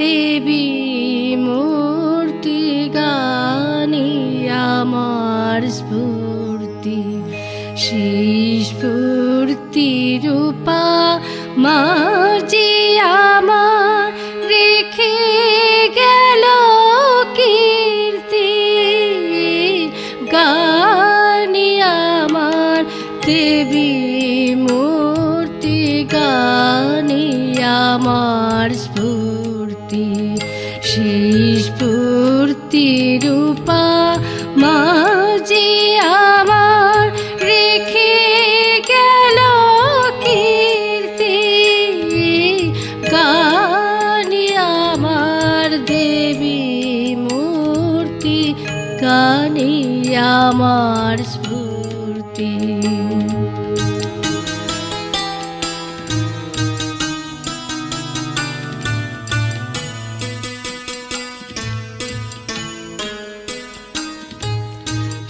দেবী মূর্তি গানে আমার স্ফূর্তি, সেই স্ফূর্তি রূপা মাঝি আমার রেখে গেল কীর্তি। গানে আমার দেবী মূর্তি গানে আমার স্ফূর্তি, সেই স্ফূর্তি রূপা মাঝি আমার রেখে গেল কীর্তি। গানে আমার দেবী মূর্তি গানে আমার স্ফূর্তি।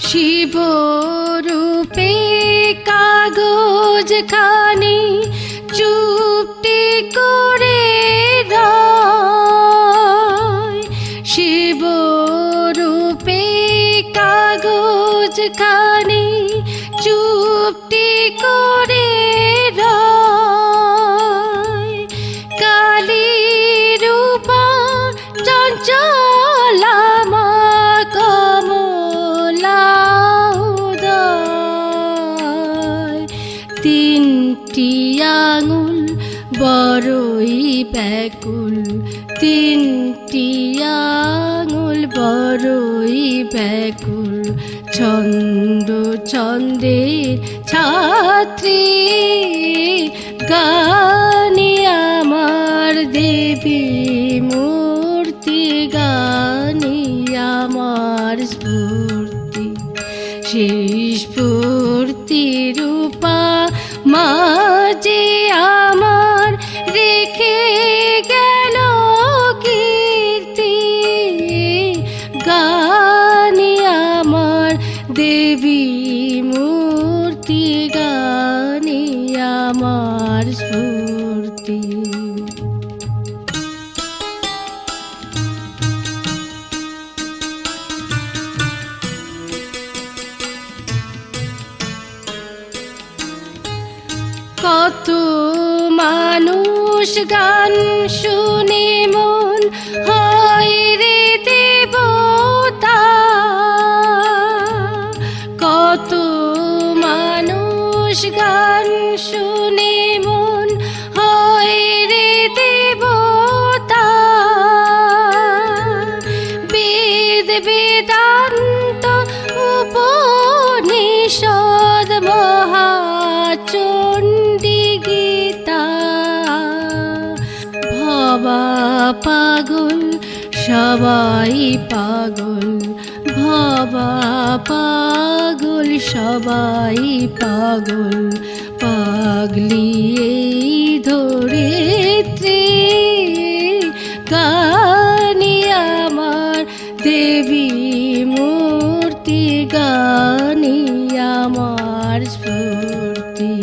শিবরূপে কাগজ খানি চুপটি করে রয়, শিবরূপে কাগজ খানি চুপটি করে রয়। কালী রূপা চঞ্চলা মা কমলা উদয়, তিনটি আঙুল বড়ই ব্যাকুল, তিনটি আঙুল বড়ই ব্যাকুল। ছন্দ ছন্দের ছাত্রী গানে আমার দেবী মূর্তি গানে আমার স্ফূর্তি, সেই স্ফূর্তি রূপা মাঝি আমার রেখে গেল কীর্তি। গানে আমার দেবী মূর্তি গানে আমার স্ফূর্তি। কত মানুষ গান শুনে মন হয় রে দেবতা, কত মানুষ গান শুনে মন হয় রে দেবতা। বেদ বেদান্ত উপনিষদ মহাচণ্ডী গীতা, ভবা পাগল সবাই পাগল, ভবা পাগল সবাই পাগল। পাগলি এই ধরিত্রী গানে আমার দেবী মূর্তি গানে আমার স্ফূর্তি,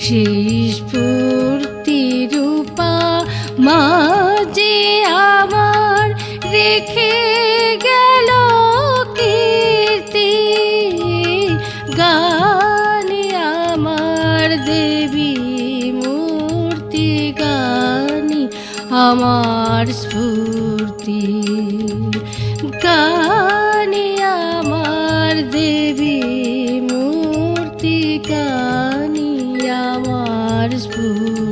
সেই স্ফূর্তি রূপা মাঝি আমার রেখে গেল কীর্তি। গানে আমার দেবী মূর্তি গানে আমার স্ফূর্তি, গানে আমার দেবী মূর্তি গানে আমার স্ফূর্তি।